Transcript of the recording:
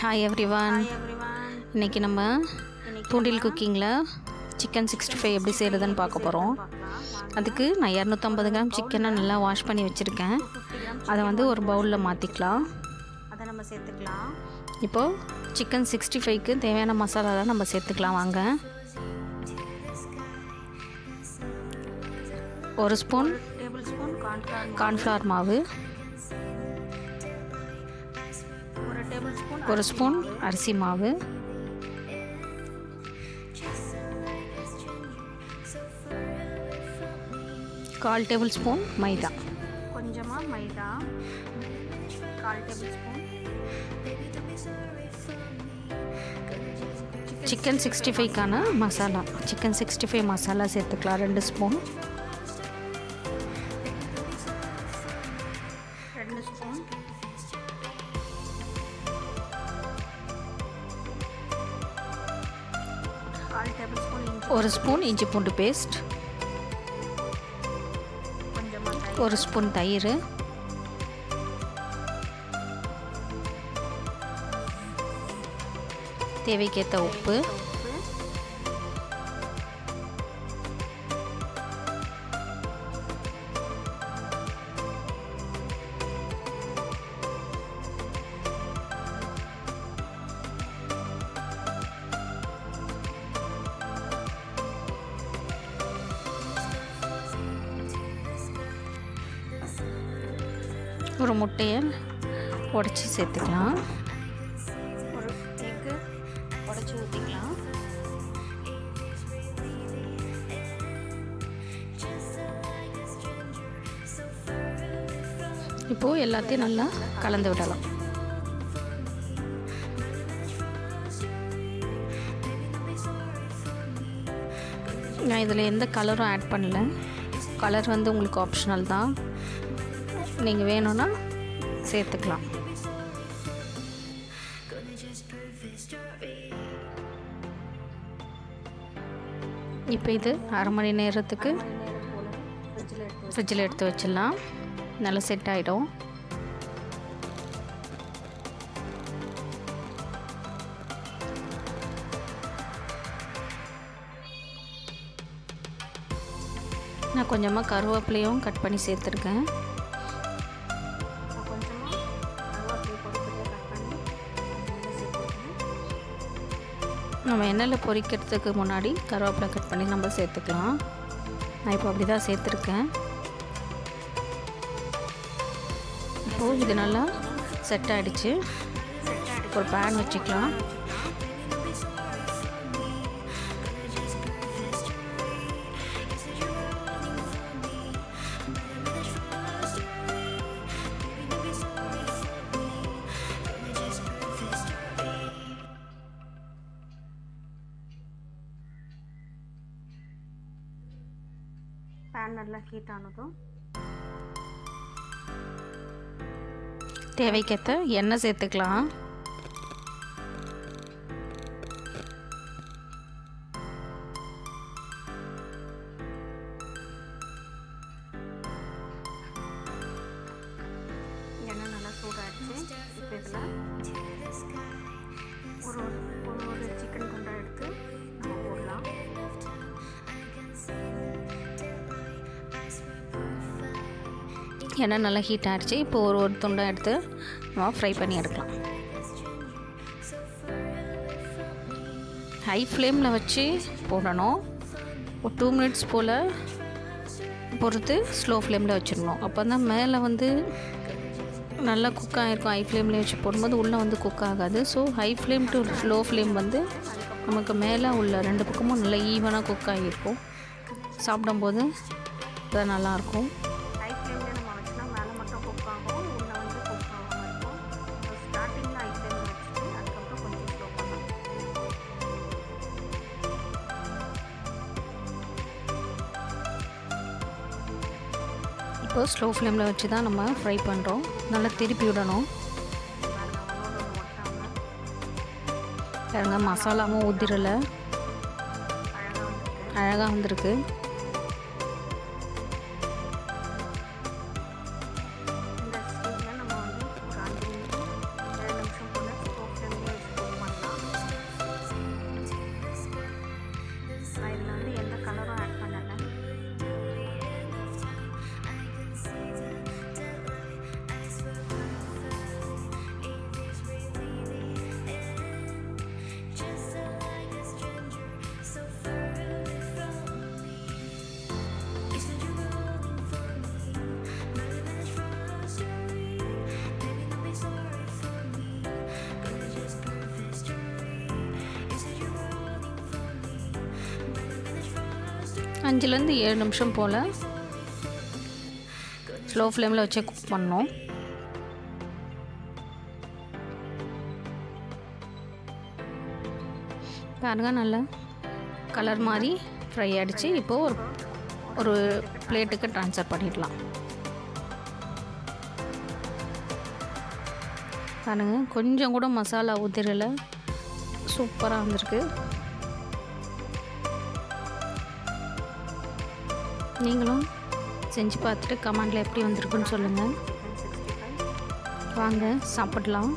Hi everyone. இன்றைக்கி நம்ம தூண்டில் குக்கிங்கில் சிக்கன் 65 எப்படி செய்கிறதுன்னு பார்க்க போகிறோம். அதுக்கு நான் 250 கிராம் சிக்கனை நல்லா வாஷ் பண்ணி வச்சுருக்கேன். அதை வந்து ஒரு பவுலில் மாற்றிக்கலாம். அதை நம்ம சேர்த்துக்கலாம். இப்போது சிக்கன் 65க்கு தேவையான மசாலாலாம் நம்ம சேர்த்துக்கலாம். வாங்க. 1 ஸ்பூன் டேபிள் ஸ்பூன் கார்ன்ஃப்ளவர் மாவு, 1 ஸ்பூன் அரிசி மாவு, 1/4 டேபிள் ஸ்பூன் மைதா, கொஞ்சமாக மைதா, 1/4 டேபிள் ஸ்பூன் சிக்கன் 65க்கான மசாலா, சிக்கன் 65 மசாலா சேர்த்துக்கலாம். 2 ஸ்பூன், 2 ஸ்பூன், 1/4 டேபிள் ஸ்பூன் இஞ்சி, 1 ஸ்பூன் இஞ்சி பூண்டு பேஸ்ட், கொஞ்சமாக 1 ஸ்பூன் தயிர், தேவைக்கேற்ற உப்பு, ஒரு முட்டையை உடச்சி சேர்த்துக்கலாம். ஒரு எக்கு உடச்சி ஊற்றிக்கலாம். இப்போது எல்லாத்தையும் நல்லா கலந்து விடலாம். நான் இதில் எந்த கலரும் ஆட் பண்ணல. கலர் வந்து உங்களுக்கு ஆப்ஷனல் தான், நீங்கள் வேணும்னா சேர்த்துக்கலாம். இப்போ இது அரை மணி நேரத்துக்கு ஃப்ரிட்ஜில் எடுத்து வச்சிடலாம். நல்லா செட் ஆகிடும். நான் கொஞ்சமாக கருவேப்பிலையும் கட் பண்ணி சேர்த்துருக்கேன். நம்ம எண்ணெயில் பொரிக்கிறதுக்கு முன்னாடி கருவேப்பிலை கட் பண்ணி நம்ம சேர்த்துக்கலாம். நான் இப்போ அப்படி தான் சேர்த்துருக்கேன். இப்போது இது நல்லா செட் ஆகிடுச்சு. ஒரு பேன் வச்சுக்கலாம். பேன் நல்லா ஹீட் ஆனதும் தேவைக்கேற்ற எண்ணெய் சேர்த்துக்கலாம். எண்ணெய் நல்லா சூடாகிடுச்சு. இப்போ இதில் ஒரு சிக்கன் குண்டா எடுத்து நம்ம போடலாம். எண்ணெய் நல்லா ஹீட் ஆகிடுச்சு. இப்போ ஒரு துண்டை எடுத்து நம்ம ஃப்ரை பண்ணி எடுக்கலாம். ஹை ஃப்ளேமில் வச்சு போடணும். ஒரு 2 மினிட்ஸ் போல் பொறுத்து ஸ்லோ ஃப்ளேமில் வச்சிடணும். அப்போ தான் மேலே வந்து நல்லா குக் ஆகிருக்கும். ஹை ஃப்ளேமில் வச்சு போடும்போது உள்ளே வந்து குக் ஆகாது. So high flame to slow flame வந்து நமக்கு மேலே உள்ள 2 பக்கமும் நல்லா ஈவனாக குக் ஆகியிருக்கும். சாப்பிடும்போது அது நல்லாயிருக்கும். ஹை ஃப்ளேமில் நம்ம வச்சுனா மேலே மட்டும் குக் ஆகும், உள்ளே வந்து குக் ஆகாமல் இருக்கும். ஸ்டார்டிங்கில் ஹை ஃப்ளேமில் வச்சுட்டு அதுக்கப்புறம் கொஞ்சம் ஸ்லோ பண்ணலாம். இப்போது ஸ்லோ ஃப்ளேமில் வச்சு தான் நம்ம ஃப்ரை பண்ணுறோம். நல்லா திருப்பி விடணும். பாருங்க, மசாலாவும் ஊற்றிடலை, அழகாக வந்திருக்கு. இந்த ஸ்டேஜில் நம்ம வந்து ஒரு 5 நிமிஷம் 7 நிமிஷம் போல் ஸ்லோ ஃப்ளேம்லேயே 5லேருந்து 7 நிமிஷம் போல் ஸ்லோ ஃப்ளேமில் வச்சே குக் பண்ணணும். பாருங்க நல்லா கலர் மாதிரி ஃப்ரை ஆகிடுச்சு. இப்போது ஒரு பிளேட்டுக்கு ட்ரான்ஸ்ஃபர் பண்ணிடலாம். பாருங்க கொஞ்சம் கூட மசாலா ஊற்றிடலை, சூப்பராக வந்திருக்கு. நீங்களும் செஞ்சு பார்த்துட்டு கமெண்டில் எப்படி வந்திருக்குன்னு சொல்லுங்கள். வாங்க சாப்பிடலாம்.